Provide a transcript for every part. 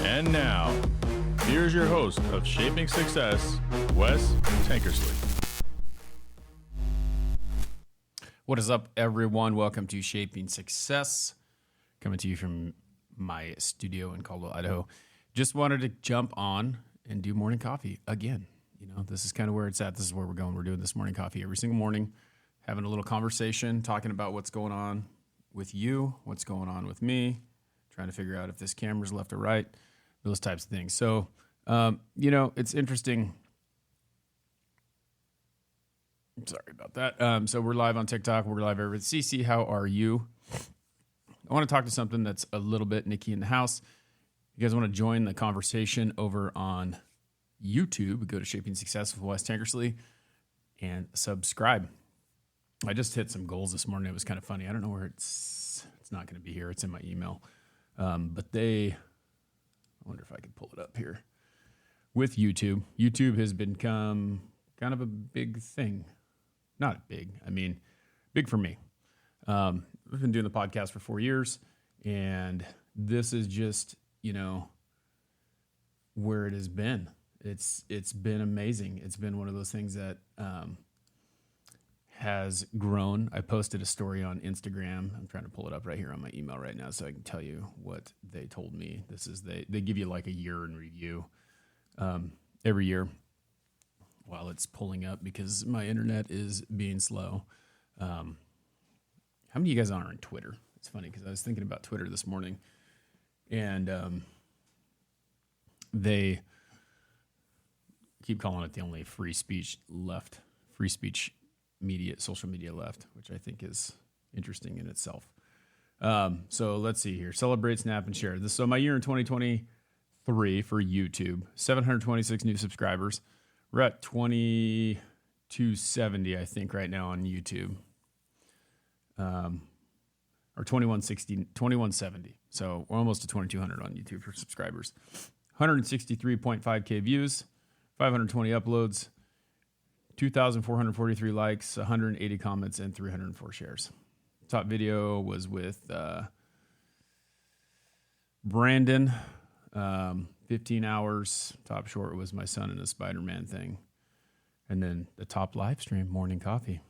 And now, here's your host of Shaping Success, Wes Tankersley. What is up, everyone? Welcome to Shaping Success, coming to you from my studio in Caldwell, Idaho. Just wanted to jump on and do morning coffee again. You know, this is kind of where it's at. This is where we're going. We're doing this morning coffee every single morning, having a little conversation, talking about what's going on with you, what's going on with me, trying to figure out if this camera's left or right, those types of things. So, you know, it's interesting. Sorry about that. So we're live on TikTok. We're live everywhere. CC, how are you? I want to talk to something that's a little bit Nikki in the house. You guys want to join the conversation over on YouTube, go to Shaping Success with Wes Tankersley and subscribe. I just hit some goals this morning. It was kind of funny. I don't know where it's not going to be here. It's in my email. But I wonder if I could pull it up here with YouTube. YouTube has become kind of a big thing. Not big. I mean, big for me. We've been doing the podcast for 4 years, and this is just, you know, where it has been. It's been amazing. It's been one of those things that has grown. I posted a story on Instagram. I'm trying to pull it up right here on my email right now so I can tell you what they told me. This is they give you like a year in review every year while it's pulling up because my internet is being slow. How many of you guys are on Twitter? It's funny because I was thinking about Twitter this morning, and they keep calling it the only free speech media, social media left, which I think is interesting in itself. So let's see here. Celebrate, snap, and share. So my year in 2023 for YouTube, 726 new subscribers. We're at 2270, I think, right now on YouTube. Or 2170. So we're almost to 2200 on YouTube for subscribers. 163.5K views, 520 uploads, 2,443 likes, 180 comments, and 304 shares. Top video was with Brandon, 15 hours. Top short was my son and the Spider-Man thing. And then the top live stream, morning coffee.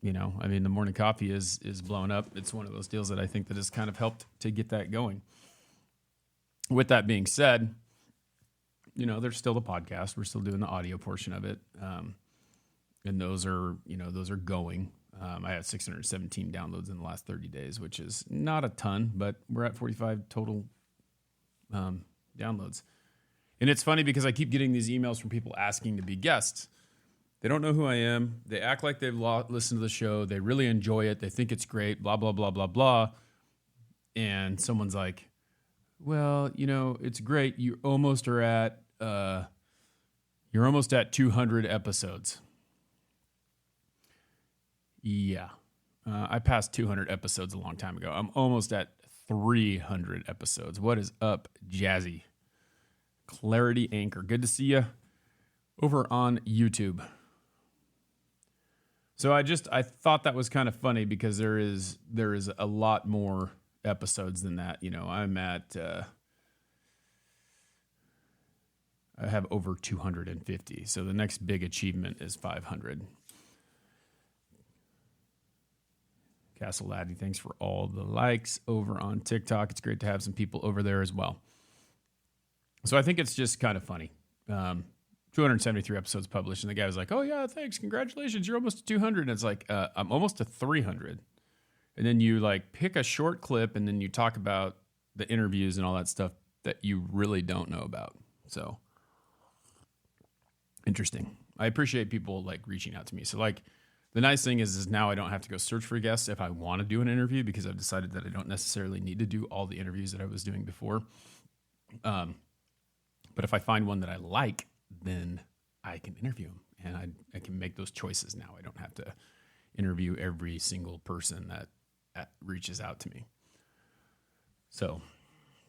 You know, I mean, the morning coffee is blowing up. It's one of those deals that I think that has kind of helped to get that going. With that being said, you know, there's still the podcast. We're still doing the audio portion of it. And those are going. I had 617 downloads in the last 30 days, which is not a ton, but we're at 45 total downloads. And it's funny because I keep getting these emails from people asking to be guests. They don't know who I am. They act like they've listened to the show. They really enjoy it. They think it's great, blah, blah, blah, blah, blah. And someone's like, well, you know, it's great. You almost are at, you're almost at 200 episodes. Yeah. I passed 200 episodes a long time ago. I'm almost at 300 episodes. What is up, Jazzy? Clarity Anchor. Good to see you over on YouTube. So I thought that was kind of funny because there is a lot more episodes than that. You know, I'm at, I have over 250. So the next big achievement is 500. Castle Laddie, thanks for all the likes over on TikTok. It's great to have some people over there as well. So I think it's just kind of funny. 273 episodes published, and the guy was like, oh, yeah, thanks, congratulations, you're almost to 200. And it's like, I'm almost to 300. And then you, like, pick a short clip, and then you talk about the interviews and all that stuff that you really don't know about. So, interesting. I appreciate people, like, reaching out to me. So, like, the nice thing is now I don't have to go search for guests if I want to do an interview because I've decided that I don't necessarily need to do all the interviews that I was doing before. But if I find one that I like, then I can interview them, and I can make those choices now. I don't have to interview every single person that reaches out to me. So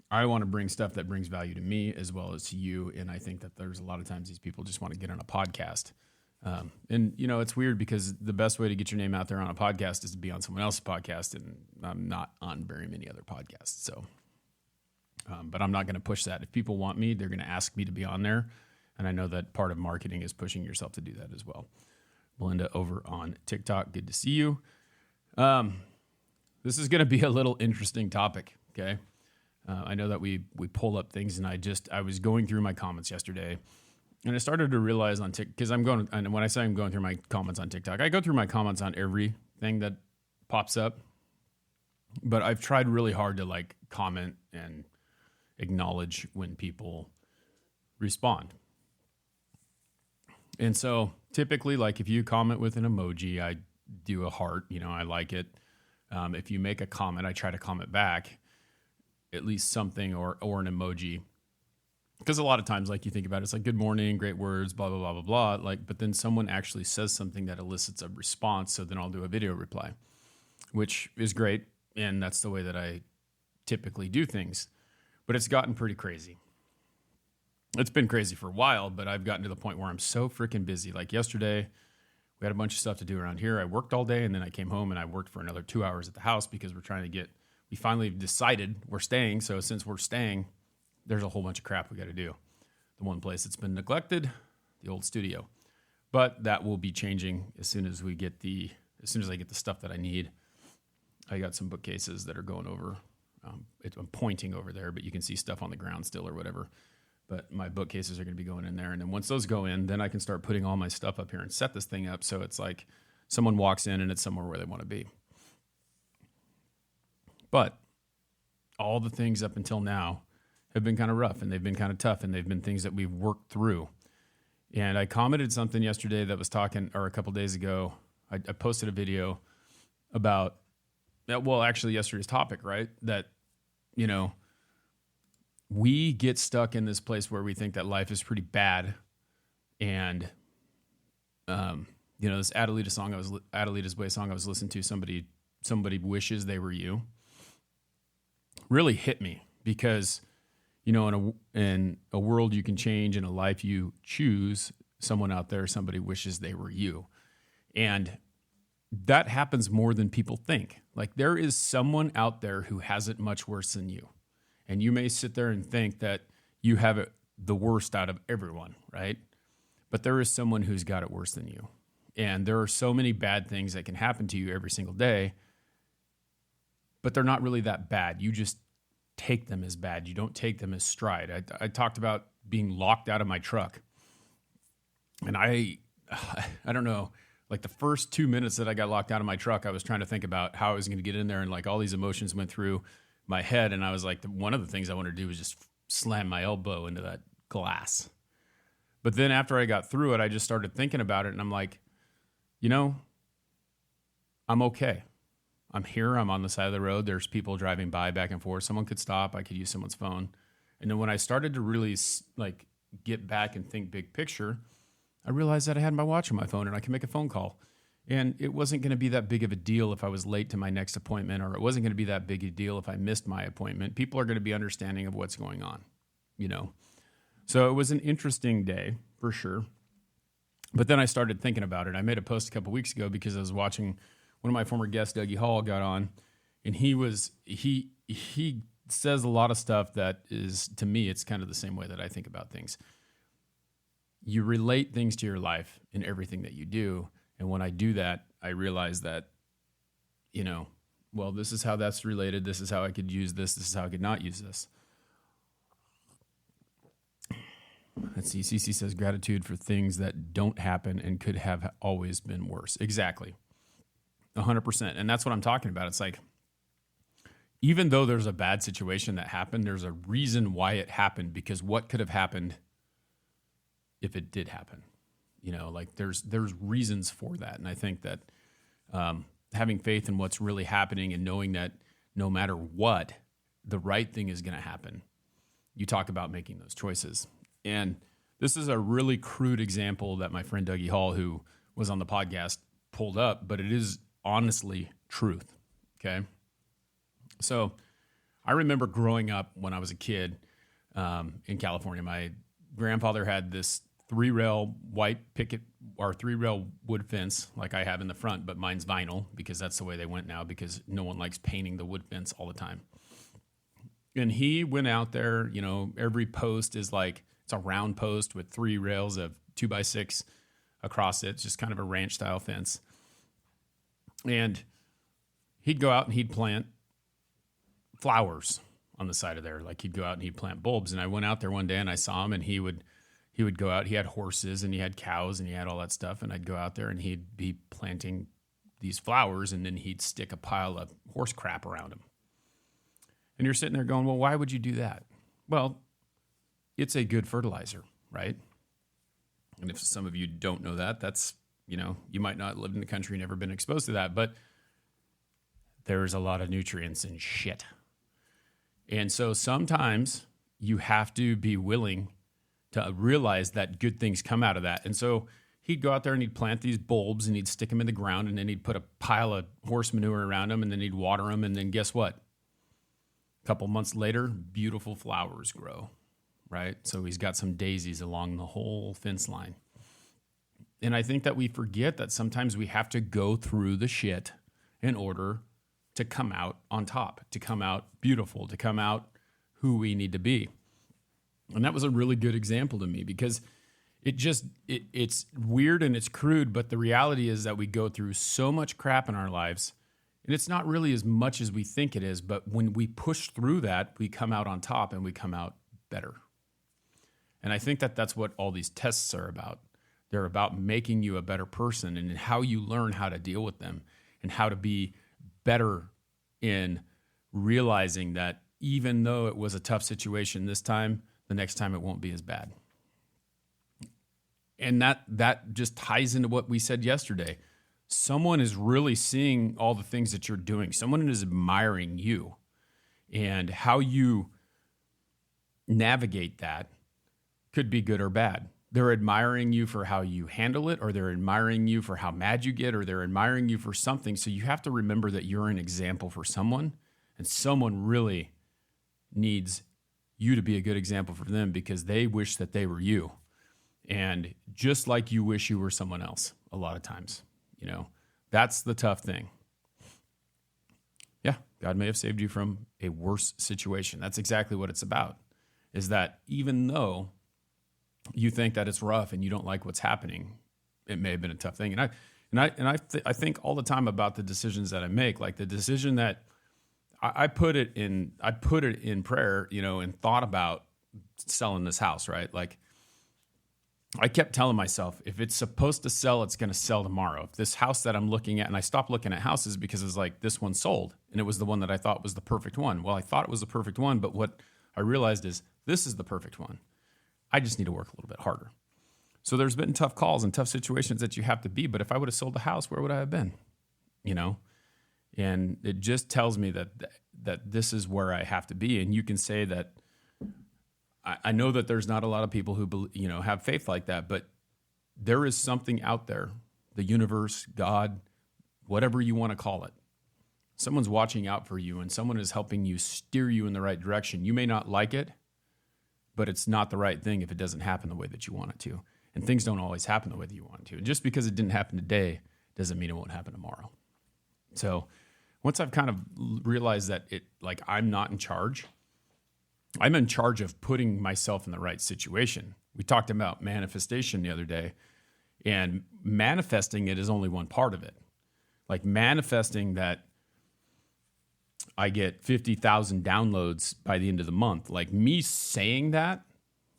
I want to bring stuff that brings value to me as well as to you, and I think that there's a lot of times these people just want to get on a podcast. And, you know, it's weird because the best way to get your name out there on a podcast is to be on someone else's podcast, and I'm not on very many other podcasts. So But I'm not going to push that. If people want me, they're going to ask me to be on there. And I know that part of marketing is pushing yourself to do that as well. Melinda over on TikTok, good to see you. This is going to be a little interesting topic, okay? I know that we pull up things, and I was going through my comments yesterday, and I started to realize on TikTok, because and when I say I'm going through my comments on TikTok, I go through my comments on everything that pops up, but I've tried really hard to like comment and acknowledge when people respond. And so typically, like if you comment with an emoji, I do a heart, I like it. If you make a comment, I try to comment back, at least something or an emoji. Because a lot of times, like you think about it, it's like, good morning, great words, blah, blah, blah, blah, blah. Like, but then someone actually says something that elicits a response. So then I'll do a video reply, which is great. And that's the way that I typically do things. But it's gotten pretty crazy. It's been crazy for a while, but I've gotten to the point where I'm so freaking busy. Like yesterday, we had a bunch of stuff to do around here. I worked all day, and then I came home and I worked for another 2 hours at the house because we finally decided we're staying. So since we're staying, there's a whole bunch of crap we got to do. The one place that's been neglected, the old studio. But that will be changing as soon as I get the stuff that I need. I got some bookcases that are going over. I'm pointing over there, but you can see stuff on the ground still or whatever. But my bookcases are going to be going in there. And then once those go in, then I can start putting all my stuff up here and set this thing up so it's like someone walks in and it's somewhere where they want to be. But all the things up until now have been kind of rough, and they've been kind of tough, and they've been things that we've worked through. And I commented something yesterday that was or a couple days ago, I posted a video about, actually yesterday's topic, right? That, we get stuck in this place where we think that life is pretty bad. And, this Adelita's Way song I was listening to, somebody wishes they were you, really hit me because, in a world you can change, in a life you choose, someone out there, somebody wishes they were you. And that happens more than people think. Like there is someone out there who has it much worse than you. And you may sit there and think that you have it the worst out of everyone, right? But there is someone who's got it worse than you. And there are so many bad things that can happen to you every single day, but they're not really that bad. You just take them as bad. You don't take them as stride. I talked about being locked out of my truck. And I don't know, like the first 2 minutes that I got locked out of my truck, I was trying to think about how I was going to get in there, and like all these emotions went through my head, and I was like, one of the things I wanted to do was just slam my elbow into that glass. But then after I got through it, I just started thinking about it, and I'm like, I'm okay. I'm here. I'm on the side of the road. There's people driving by back and forth. Someone could stop. I could use someone's phone. And then when I started to really like get back and think big picture, I realized that I had my watch on my phone and I can make a phone call. And it wasn't going to be that big of a deal if I was late to my next appointment, or it wasn't going to be that big a deal if I missed my appointment. People are going to be understanding of what's going on, So it was an interesting day for sure. But then I started thinking about it. I made a post a couple weeks ago because I was watching one of my former guests, Dougie Hall, got on, and he says a lot of stuff that is, to me, it's kind of the same way that I think about things. You relate things to your life in everything that you do. And when I do that, I realize that, this is how that's related. This is how I could use this. This is how I could not use this. Let's see. Cece says gratitude for things that don't happen and could have always been worse. Exactly. 100%. And that's what I'm talking about. It's like, even though there's a bad situation that happened, there's a reason why it happened, because what could have happened if it did happen? There's reasons for that. And I think that having faith in what's really happening and knowing that no matter what, the right thing is going to happen. You talk about making those choices. And this is a really crude example that my friend Dougie Hall, who was on the podcast, pulled up, but it is honestly truth. Okay. So I remember growing up when I was a kid in California. My grandfather had this 3-rail white picket or 3-rail wood fence like I have in the front, but mine's vinyl because that's the way they went now, because no one likes painting the wood fence all the time. And he went out there, every post is like, it's a round post with 3 rails of 2x6 across it. It's just kind of a ranch style fence. And he'd go out and he'd plant flowers on the side of there. Like he'd go out and he'd plant bulbs. And I went out there one day and I saw him, and he would go out. He had horses and he had cows and he had all that stuff. And I'd go out there and he'd be planting these flowers, and then he'd stick a pile of horse crap around them. And you're sitting there going, well, why would you do that? Well, it's a good fertilizer, right? And if some of you don't know that, that's, you might not live in the country, never been exposed to that, but there's a lot of nutrients in shit. And so sometimes you have to be willing to realize that good things come out of that. And so he'd go out there and he'd plant these bulbs and he'd stick them in the ground, and then he'd put a pile of horse manure around them, and then he'd water them. And then guess what? A couple months later, beautiful flowers grow, right? So he's got some daisies along the whole fence line. And I think that we forget that sometimes we have to go through the shit in order to come out on top, to come out beautiful, to come out who we need to be. And that was a really good example to me, because it's weird and it's crude, but the reality is that we go through so much crap in our lives, and it's not really as much as we think it is, but when we push through that, we come out on top and we come out better. And I think that that's what all these tests are about. They're about making you a better person, and how you learn how to deal with them, and how to be better in realizing that even though it was a tough situation this time, the next time it won't be as bad. And that just ties into what we said yesterday. Someone is really seeing all the things that you're doing. Someone is admiring you, and how you navigate that could be good or bad. They're admiring you for how you handle it, or they're admiring you for how mad you get, or they're admiring you for something. So you have to remember that you're an example for someone, and someone really needs you to be a good example for them, because they wish that they were you. And just like you wish you were someone else a lot of times, that's the tough thing. Yeah, God may have saved you from a worse situation. That's exactly what it's about, is that even though you think that it's rough and you don't like what's happening, it may have been a tough thing. I think all the time about the decisions that I make, like the decision that I put it in prayer, and thought about selling this house, right? Like I kept telling myself, if it's supposed to sell, it's going to sell tomorrow. If this house that I'm looking at, and I stopped looking at houses because it's like, this one sold, and it was the one that I thought was the perfect one. Well, I thought it was the perfect one, but what I realized is this is the perfect one. I just need to work a little bit harder. So there's been tough calls and tough situations that you have to be, but if I would have sold the house, where would I have been? And it just tells me that this is where I have to be. And you can say that I know that there's not a lot of people who have faith like that, but there is something out there, the universe, God, whatever you want to call it. Someone's watching out for you, and someone is helping you steer you in the right direction. You may not like it, but it's not the right thing if it doesn't happen the way that you want it to. And things don't always happen the way that you want it to. And just because it didn't happen today doesn't mean it won't happen tomorrow. So once I've kind of realized that I'm not in charge, I'm in charge of putting myself in the right situation. We talked about manifestation the other day, and manifesting it is only one part of it. Like manifesting that I get 50,000 downloads by the end of the month. Like me saying that,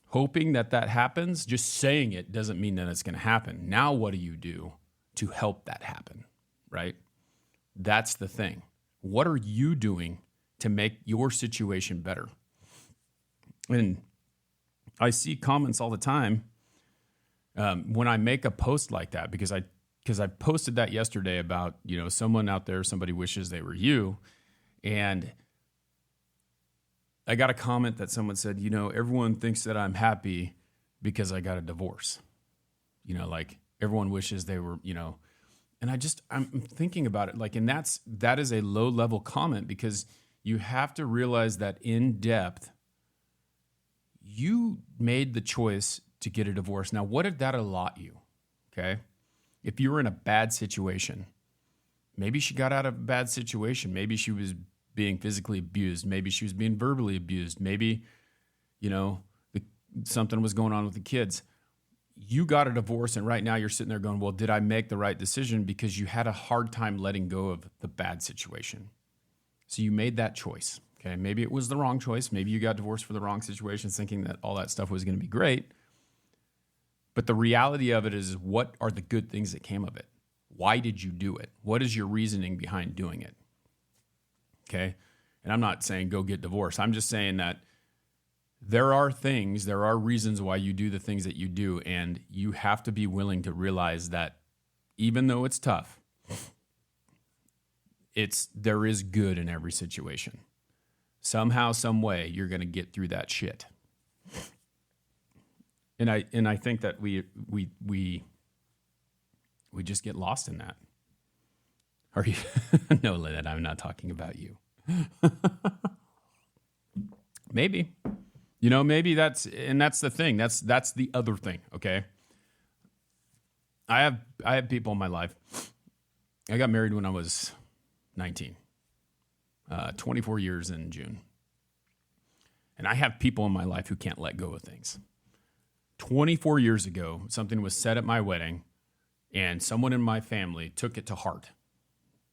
hoping that happens, just saying it doesn't mean that it's going to happen. Now what do you do to help that happen, right? That's the thing. What are you doing to make your situation better? And I see comments all the time when I make a post like that, because I posted that yesterday about, someone out there, somebody wishes they were you. And I got a comment that someone said, everyone thinks that I'm happy because I got a divorce. Like everyone wishes they were, and I'm thinking about it, and that is a low level comment, because you have to realize that in depth, you made the choice to get a divorce. Now, what did that allot you? Okay. If you were in a bad situation, maybe she got out of a bad situation. Maybe she was being physically abused. Maybe she was being verbally abused. Maybe, something was going on with the kids. You got a divorce, and right now you're sitting there going, well, did I make the right decision? Because you had a hard time letting go of the bad situation. So you made that choice. Okay, maybe it was the wrong choice. Maybe you got divorced for the wrong situation, thinking that all that stuff was going to be great. But the reality of it is, what are the good things that came of it? Why did you do it? What is your reasoning behind doing it? Okay, and I'm not saying go get divorced. I'm just saying that there are reasons why you do the things that you do, and you have to be willing to realize that even though it's tough, there is good in every situation. Somehow, some way, you're going to get through that shit. And I think that we just get lost in that. Are you? No, Lynette, I'm not talking about you. Maybe. Maybe that's the thing. That's the other thing, okay? I have people in my life. I got married when I was 19. 24 years in June. And I have people in my life who can't let go of things. 24 years ago, something was said at my wedding, and someone in my family took it to heart.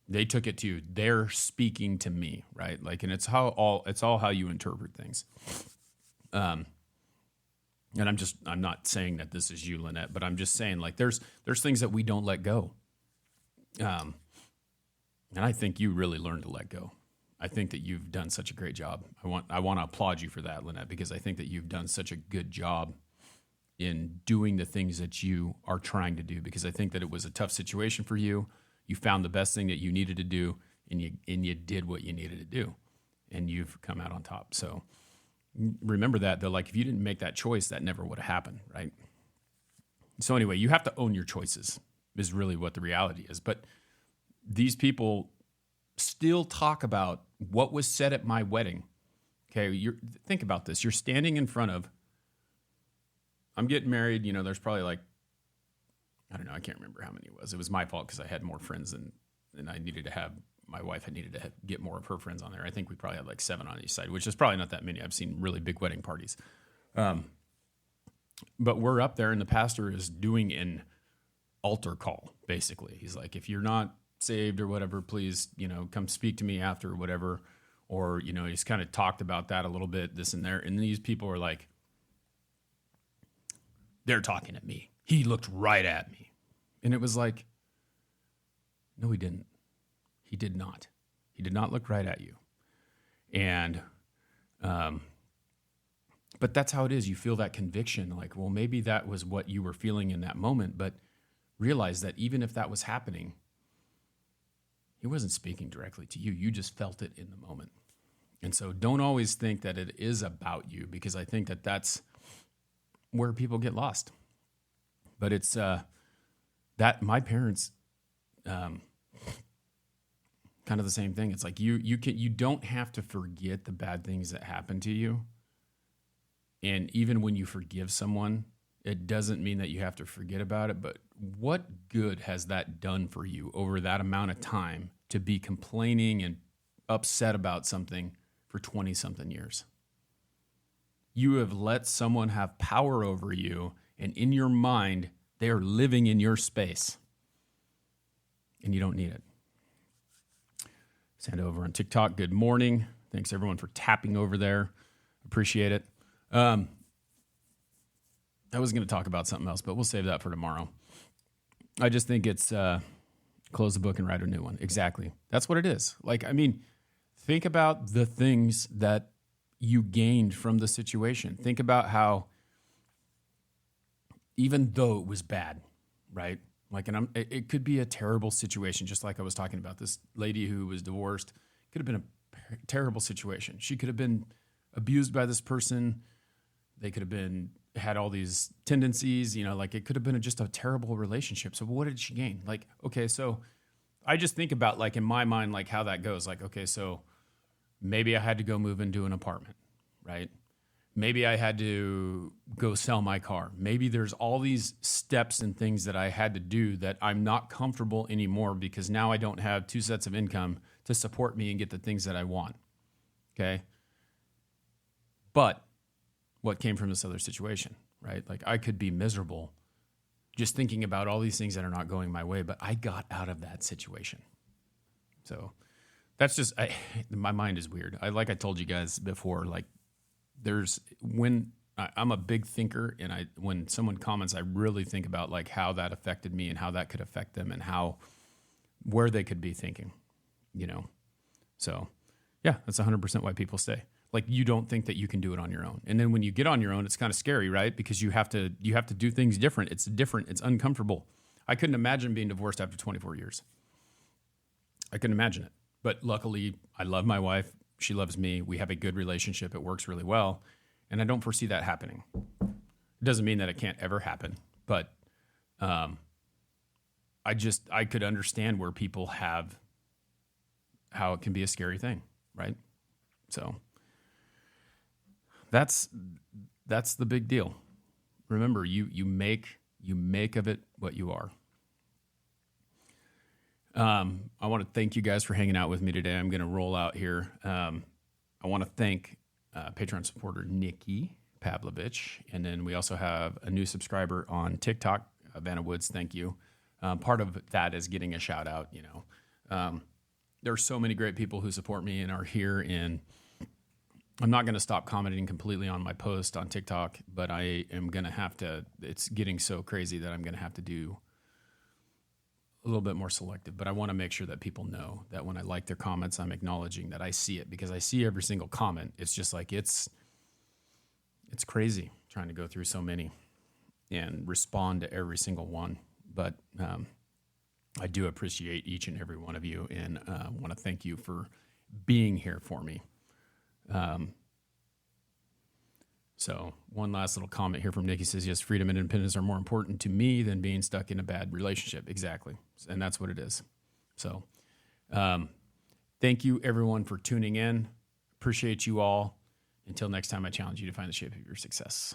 They took it to, they're speaking to me, right? Like, and it's all how you interpret things. And I'm not saying that this is you, Lynette, but I'm just saying, like, there's things that we don't let go. And I think you really learned to let go. I think that you've done such a great job. I want to applaud you for that, Lynette, because I think that you've done such a good job in doing the things that you are trying to do, because I think that it was a tough situation for you. You found the best thing that you needed to do, and you did what you needed to do, and you've come out on top. So remember that, though, like, if you didn't make that choice, that never would have happened, right? So anyway, you have to own your choices is really what the reality is. But these people still talk about what was said at my wedding. Okay, think about this. You're standing in front of, I'm getting married, there's probably like, I don't know, I can't remember how many it was. It was my fault because I had more friends than I needed to have. My wife had needed to get more of her friends on there. I think we probably had like 7 on each side, which is probably not that many. I've seen really big wedding parties. But we're up there, and the pastor is doing an altar call, basically. He's like, if you're not saved or whatever, please, come speak to me after or whatever. Or, he's kind of talked about that a little bit, this and there. And these people are like, they're talking at me. He looked right at me. And it was like, no, he didn't. He did not. He did not look right at you. And, but that's how it is. You feel that conviction, like, well, maybe that was what you were feeling in that moment, but realize that even if that was happening, he wasn't speaking directly to you. You just felt it in the moment. And so don't always think that it is about you, because I think that that's where people get lost. But it's that my parents, kind of the same thing. It's like you don't have to forget the bad things that happen to you. And even when you forgive someone, it doesn't mean that you have to forget about it. But what good has that done for you over that amount of time to be complaining and upset about something for 20-something years? You have let someone have power over you, and in your mind, they are living in your space, and you don't need it. Send over on TikTok. Good morning. Thanks, everyone, for tapping over there. Appreciate it. I was going to talk about something else, but we'll save that for tomorrow. I just think it's close the book and write a new one. Exactly. That's what it is. Like, I mean, think about the things that you gained from the situation. Think about how, even though it was bad, right? Like, and it could be a terrible situation, just like I was talking about. This lady who was divorced could have been a terrible situation. She could have been abused by this person. They could have had all these tendencies, like it could have been just a terrible relationship. So what did she gain? Like, okay, so I just think about, like, in my mind, like how that goes. Like, okay, so maybe I had to go move into an apartment, right? Maybe I had to go sell my car. Maybe there's all these steps and things that I had to do that I'm not comfortable anymore, because now I don't have 2 sets of income to support me and get the things that I want. Okay. But what came from this other situation, right? Like I could be miserable just thinking about all these things that are not going my way, but I got out of that situation. So that's just, my mind is weird. Like I told you guys before, like I'm a big thinker, and when someone comments, I really think about like how that affected me and how that could affect them and where they could be thinking, So yeah, that's 100% why people stay. Like you don't think that you can do it on your own. And then when you get on your own, it's kind of scary, right? Because you have to do things different. It's different. It's uncomfortable. I couldn't imagine being divorced after 24 years. I couldn't imagine it. But luckily, I love my wife. She loves me. We have a good relationship. It works really well. And I don't foresee that happening. It doesn't mean that it can't ever happen. But I could understand where people have how it can be a scary thing, right? So that's the big deal. Remember, you make of it what you are. I want to thank you guys for hanging out with me today. I'm going to roll out here. I want to thank Patreon supporter Nikki Pavlovich, and then we also have a new subscriber on TikTok, Vanna Woods. Thank you. Part of that is getting a shout out. There are so many great people who support me and are here, and I'm not going to stop commenting completely on my post on TikTok, but I am going to have to. It's getting so crazy that I'm going to have to do a little bit more selective, but I want to make sure that people know that when I like their comments, I'm acknowledging that I see it, because I see every single comment. It's just like, it's crazy trying to go through so many and respond to every single one. But I do appreciate each and every one of you, and want to thank you for being here for me. So one last little comment here from Nikki says, yes, freedom and independence are more important to me than being stuck in a bad relationship. Exactly. And that's what it is. So, thank you everyone for tuning in. Appreciate you all. Until next time, I challenge you to find the shape of your success.